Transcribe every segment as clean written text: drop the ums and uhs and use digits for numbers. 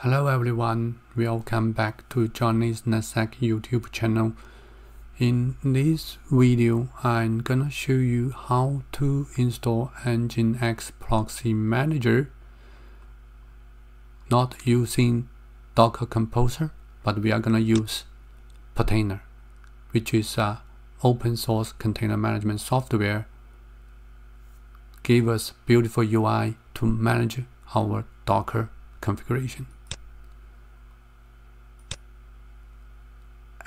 Hello everyone, welcome back to Johnny's NetSec YouTube channel. In this video, I'm gonna show you how to install Nginx Proxy Manager, not using Docker Composer, but we are gonna use Portainer, which is an open source container management software. Give us beautiful UI to manage our Docker configuration.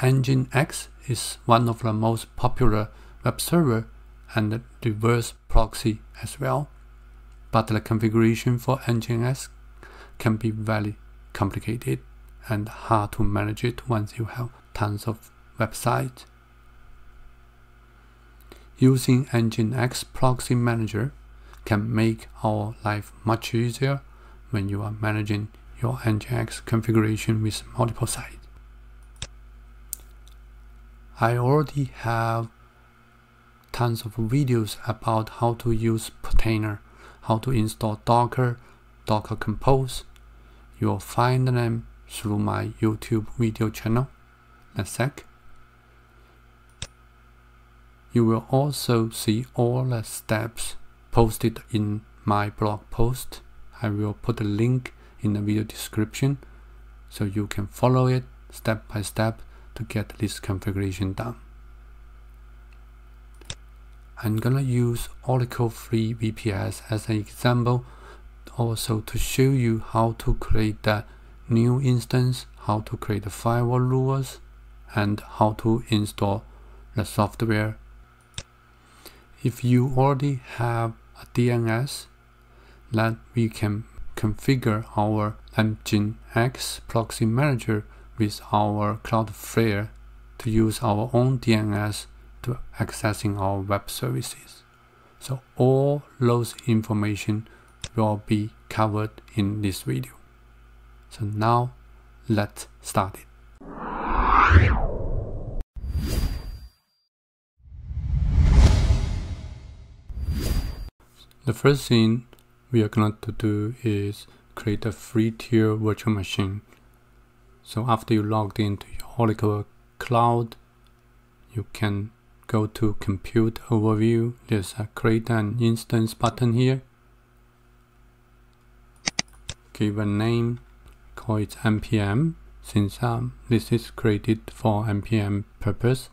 Nginx is one of the most popular web server and reverse proxy as well, but the configuration for Nginx can be very complicated and hard to manage it once you have tons of websites. Using Nginx Proxy Manager can make our life much easier when you are managing your Nginx configuration with multiple sites. I already have tons of videos about how to use Portainer, how to install Docker Compose. You'll find them through my YouTube video channel, NetSec. You will also see all the steps posted in my blog post. I will put a link in the video description so you can follow it step by step to get this configuration done. I'm gonna use Oracle Free VPS as an example, also to show you how to create the new instance, how to create the firewall rules, and how to install the software. If you already have a DNS, then we can configure our Nginx Proxy Manager with our Cloudflare to use our own DNS to accessing our web services. So all those information will be covered in this video. So now let's start it. The first thing we are going to do is create a free tier virtual machine. So after you logged into your Oracle Cloud, you can go to Compute Overview. There's a Create an Instance button here. Give a name, call it NPM, since this is created for NPM purpose.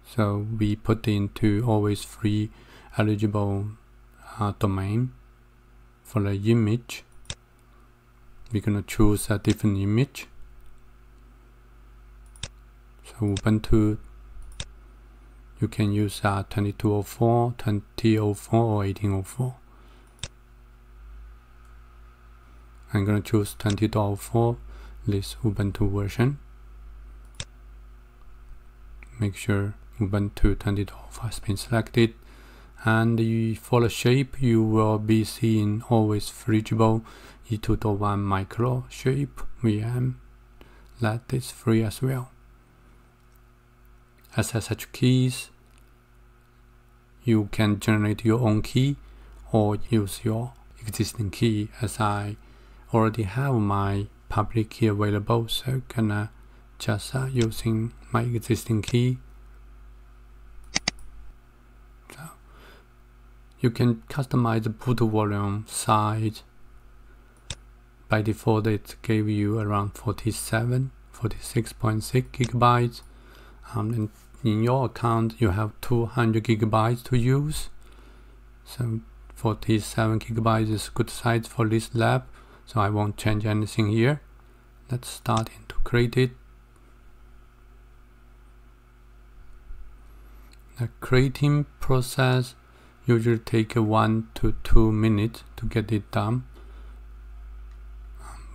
So we put into always free eligible domain. For the image, we're gonna choose a different image. So Ubuntu, you can use 2204, 2004 or 1804. I'm going to choose 20.04, this Ubuntu version. Make sure Ubuntu 20.04 has been selected. And for the shape, you will be seeing always flexible E2.1 micro shape VM. That is free as well. SSH keys, you can generate your own key or use your existing key, as I already have my public key available, so gonna just using my existing key. So you can customize the boot volume size. By default it gave you around 46.6 gigabytes. And in your account you have 200 gigabytes to use, so 47 gigabytes is good size for this lab, so I won't change anything here. Let's start to create it. The creating process usually takes 1 to 2 minutes to get it done.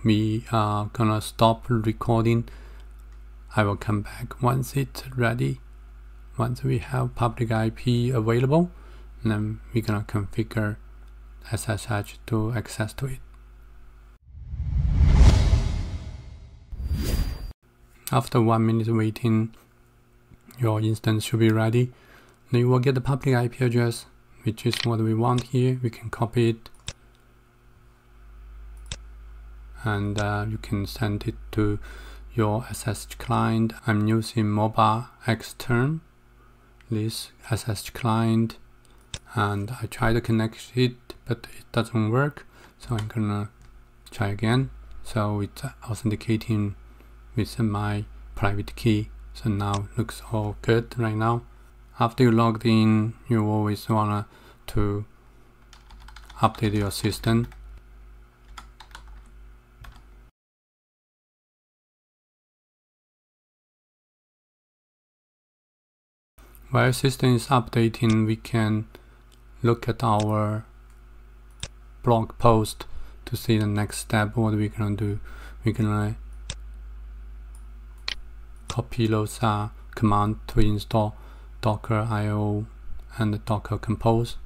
We are gonna stop recording. I will come back once it's ready. Once we have public IP available, then we're gonna configure SSH to access to it. After 1 minute waiting, your instance should be ready. Then you will get the public IP address, which is what we want here. We can copy it and you can send it to your SSH client. I'm using mobile extern, this SSH client, and I try to connect it, but it doesn't work, so I'm gonna try again. So it's authenticating with my private key, so now it looks all good right now. After you logged in, you always wanna to update your system. While system is updating, we can look at our blog post to see the next step. What we're gonna do, we're gonna copy those commands to install Docker IO and Docker Compose.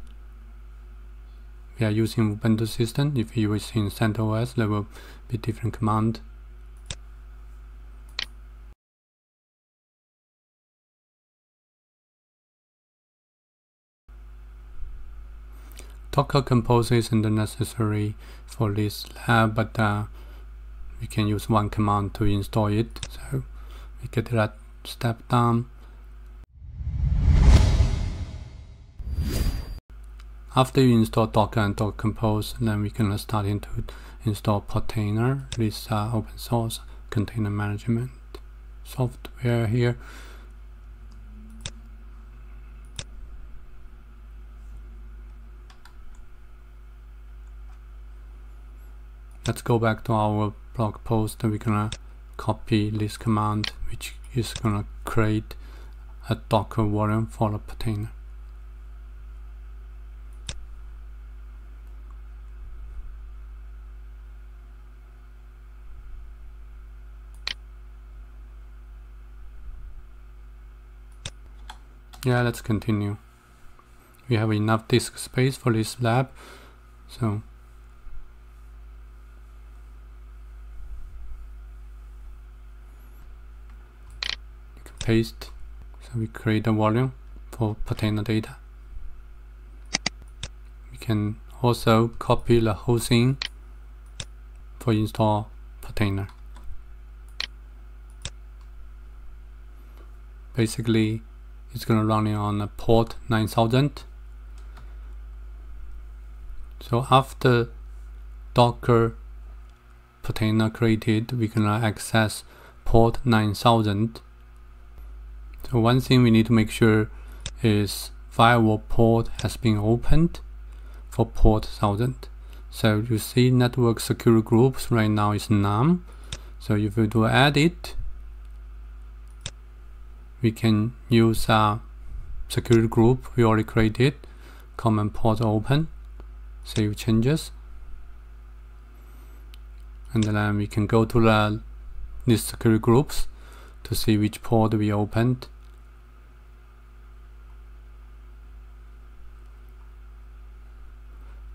We are using Ubuntu system. If you use in CentOS, there will be different command. Docker Compose isn't necessary for this lab, but we can use one command to install it. So we get that step done. After you install Docker and Docker Compose, then we can start to install Portainer, this open source container management software here. Let's go back to our blog post, and we're gonna copy this command, which is gonna create a Docker volume for the Portainer. Yeah, let's continue. We have enough disk space for this lab, so paste. So we create a volume for Portainer data. We can also copy the whole thing for install Portainer. Basically, it's gonna run on a port 9000. So after Docker Portainer created, we're gonna access port 9000. So one thing we need to make sure is firewall port has been opened for port 1000. So you see network security groups right now is none. So if we do add it, we can use a security group we already created, common port open, save changes, and then we can go to these security groups to see which port we opened.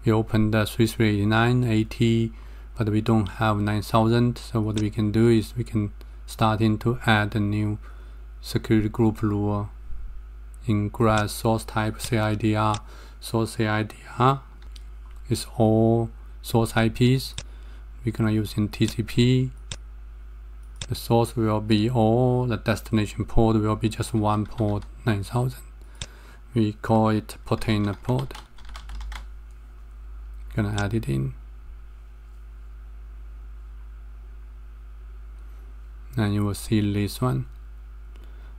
We opened the 3389, but we don't have 9000. So what we can do is we can start to add a new security group rule. Ingress source type CIDR. Source CIDR is all source IPs. We're gonna use in TCP. The source will be all, the destination port will be just one port 9000. We call it Portainer port. Gonna add it in. And you will see this one.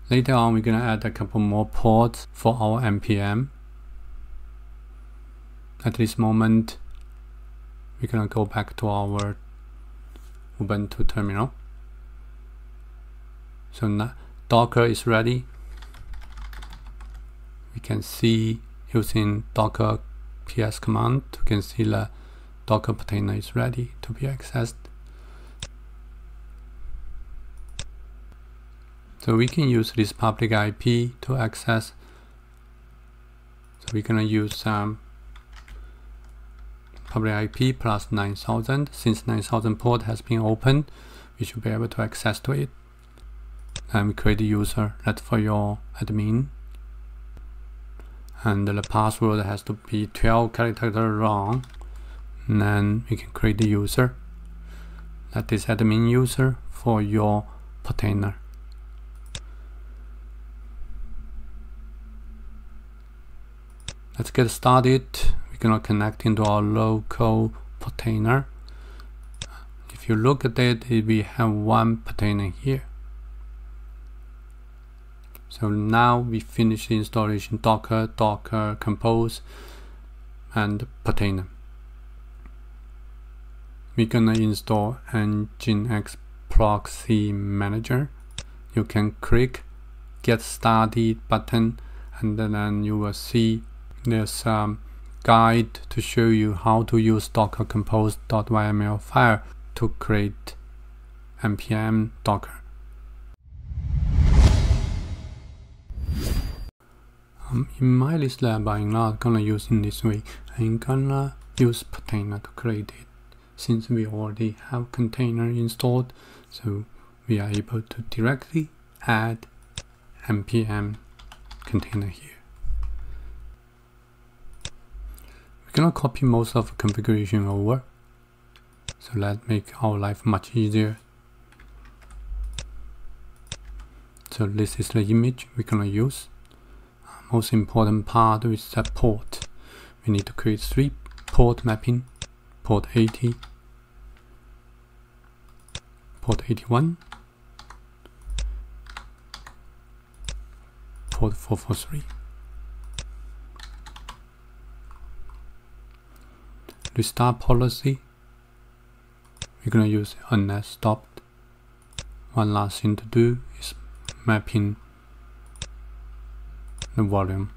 Later on, we're gonna add a couple more ports for our NPM. At this moment, we're gonna go back to our Ubuntu terminal. So now Docker is ready. We can see using Docker PS command, you can see the Docker Portainer is ready to be accessed. So we can use this public IP to access. So we're gonna use public IP plus 9000. Since 9000 port has been opened, we should be able to access to it. And we create a user, that's for your admin. And the password has to be 12 characters long. And then we can create the user. that is admin user for your Portainer. Let's get started. We're gonna connect into our local Portainer. If you look at it, we have one Portainer here. So now we finish the installation Docker, Compose, and Portainer. We're gonna install Nginx Proxy Manager. You can click Get Started button, and then you will see there's a guide to show you how to use Docker compose.yml file to create NPM Docker. In my list lab, I'm not gonna use in this way. I'm gonna use Portainer to create it, since we already have container installed, so we are able to directly add NPM container here. We're gonna copy most of the configuration over, so that makes our life much easier. So this is the image we're gonna use. Most important part is the port. We need to create 3 port mapping: port 80, port 81, port 443. Restart policy, we're going to use unless stopped. One last thing to do is mapping the volume.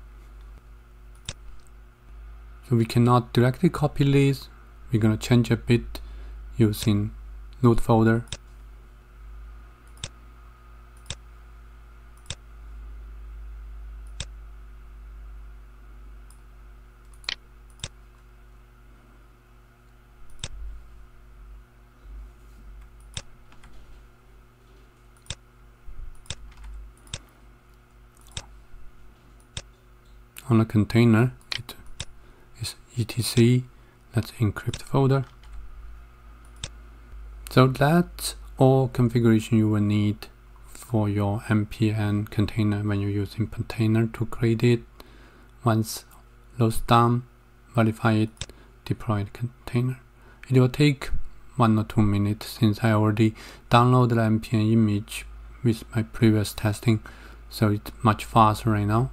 So we cannot directly copy this. We're going to change a bit using root folder. On a container, it is etc. Let's encrypt folder. So that's all configuration you will need for your NPM container when you're using Portainer to create it. Once loads down, verify it, deploy the container. It will take 1 or 2 minutes, since I already downloaded the NPM image with my previous testing, so it's much faster right now.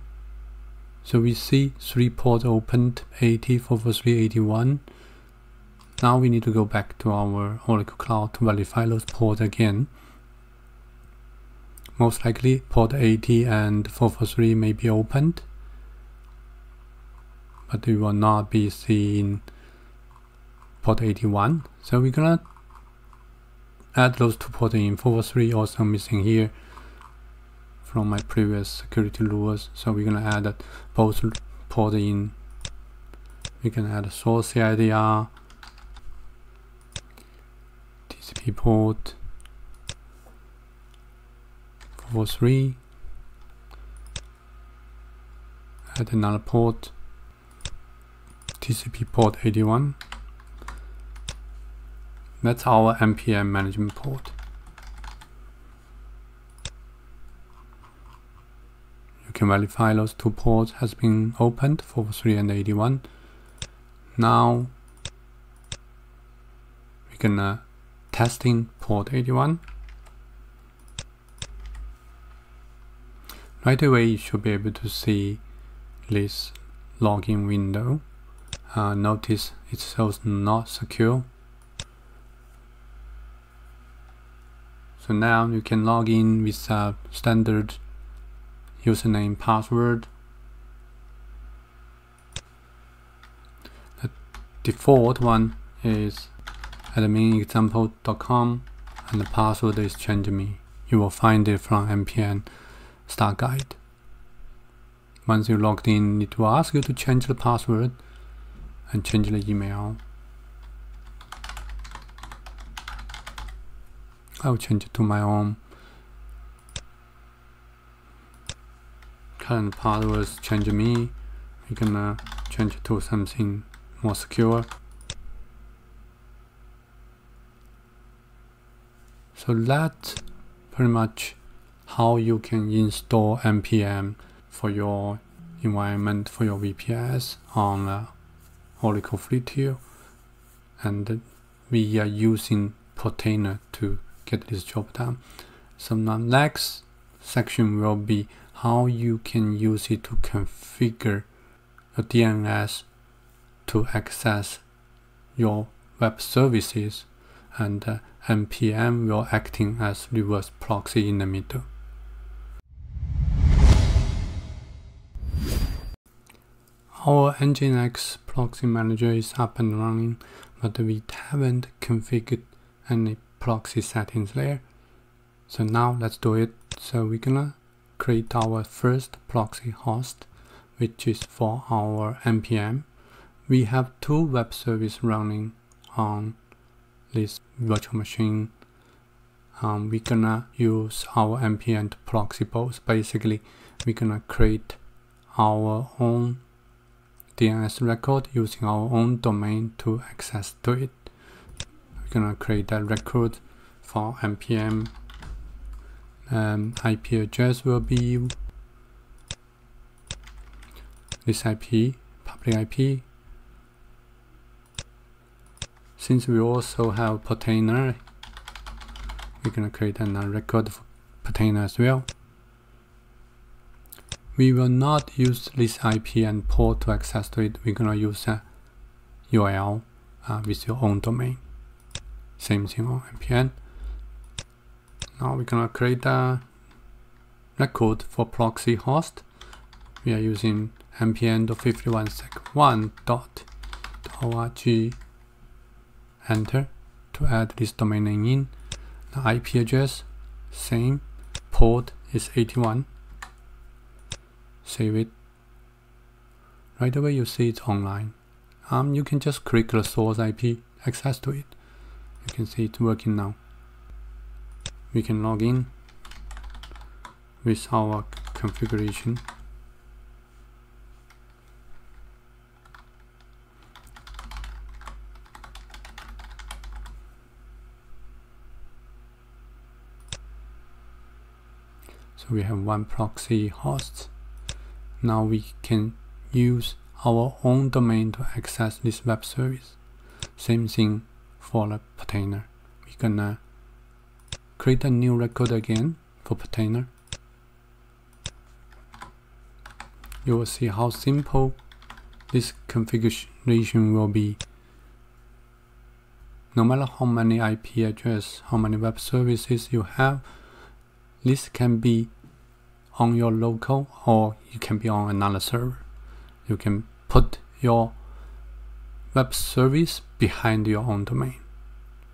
So we see 3 ports opened, 80, 443, 81. Now we need to go back to our Oracle Cloud to verify those ports again. Most likely port 80 and 443 may be opened, but we will not be seeing port 81. So we're gonna add those 2 ports in. 443 also missing here from my previous security rules, so we're gonna add both port in. We can add a source CIDR, TCP port 443, add another port, TCP port 81. That's our NPM management port. You can verify those 2 ports has been opened, 443 and 81. Now we're gonna testing port 81. Right away you should be able to see this login window. Notice it shows not secure. So now you can log in with a standard username, password. The default one is adminexample.com and the password is change me. You will find it from NPM start guide. Once you logged in, it will ask you to change the password and change the email. I'll change it to my own. Current password is change me. We're gonna change it to something more secure. So that's pretty much how you can install NPM for your environment, for your VPS on Oracle FreeTier, and we are using Portainer to get this job done. So the next section will be how you can use it to configure a DNS to access your web services, and NPM will acting as reverse proxy in the middle. Our Nginx Proxy Manager is up and running, but we haven't configured any proxy settings there. So now let's do it. So we're gonna create our first proxy host, which is for our NPM. We have two web services running on this virtual machine. We're gonna use our NPM to proxy both. Basically, we're gonna create our own DNS record using our own domain to access to it. We're gonna create that record for NPM. IP address will be this IP, public IP. Since we also have Portainer, we're gonna create a record for Portainer as well. We will not use this IP and port to access to it. We're gonna use a URL with your own domain. Same thing on NPM. Now we're gonna create a record for proxy host. We are using npm.51sec1.org. Enter to add this domain name in. The IP address, same. Port is 81. Save it. Right away you see it's online. You can just click the source IP, access to it. You can see it's working now. We can log in with our configuration. So we have one proxy host. Now we can use our own domain to access this web service. Same thing for the Portainer. We're gonna create a new record again for Portainer. You will see how simple this configuration will be. No matter how many IP address, how many web services you have, this can be on your local or it can be on another server. You can put your web service behind your own domain.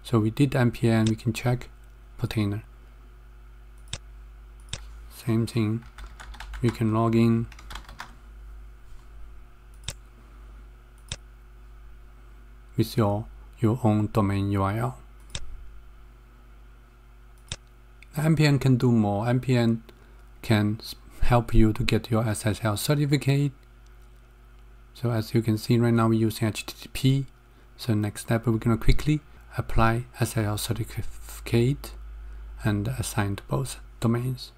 So we did NPM, we can check Portainer. Same thing, you can log in with your own domain URL. NPM can do more. NPM can help you to get your SSL certificate. So as you can see right now we're using HTTP. So next step we're going to quickly apply SSL certificate and assign to both domains.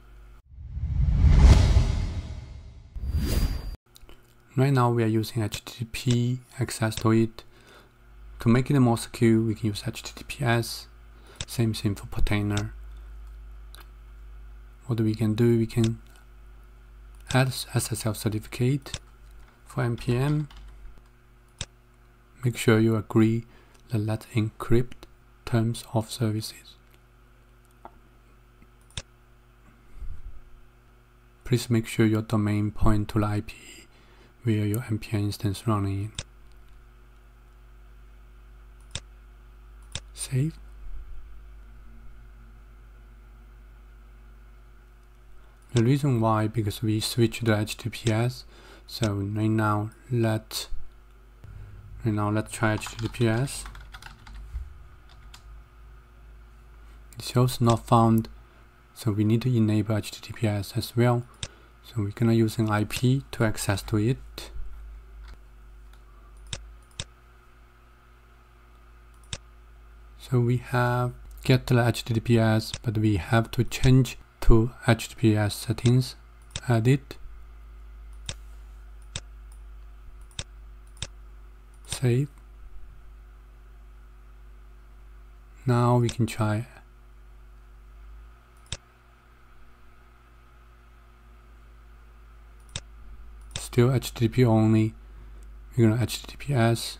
Right now we are using HTTP access to it. To make it more secure we can use HTTPS. Same thing for Portainer. What we can do, we can add SSL certificate for NPM. Make sure you agree that let's encrypt terms of services. Please make sure your domain point to the IP where your NPM instance running in. Save. The reason why, because we switched to HTTPS. So right now let's try HTTPS. It shows not found, so we need to enable HTTPS as well. So we're gonna use an IP to access to it. So we have get the HTTPS, but we have to change to HTTPS settings. Edit, save. Now we can try. Still HTTP only. We're gonna HTTPS,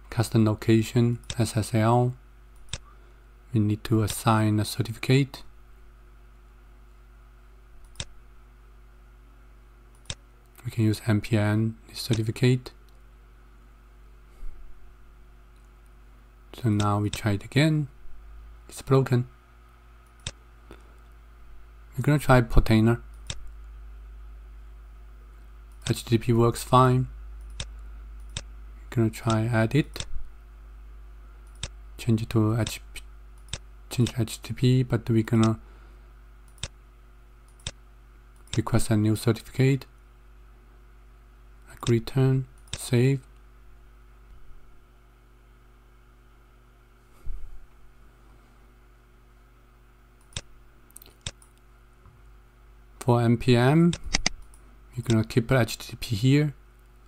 custom location, SSL. We need to assign a certificate. We can use NPM certificate. So now we try it again. It's broken. We're gonna try Portainer. HTTP works fine. We're gonna try edit. Change it to HTTP, but we're gonna request a new certificate. Return, save. For NPM, you're gonna keep HTTP here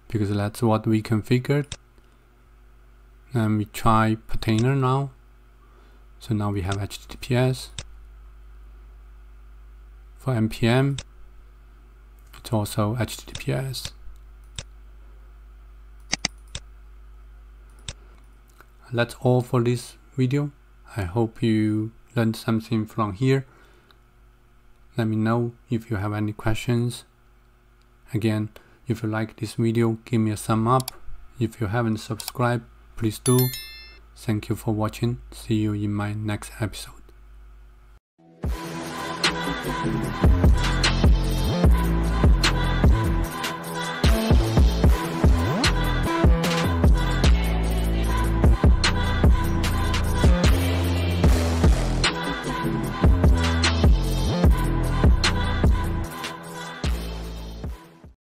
because that's what we configured. And we try Portainer now. So now we have HTTPS. For NPM, it's also HTTPS. That's all for this video. I hope you learned something from here. Let me know if you have any questions. Again, if you like this video, give me a thumb up. If you haven't subscribed, please do. Thank you for watching. See you in my next episode.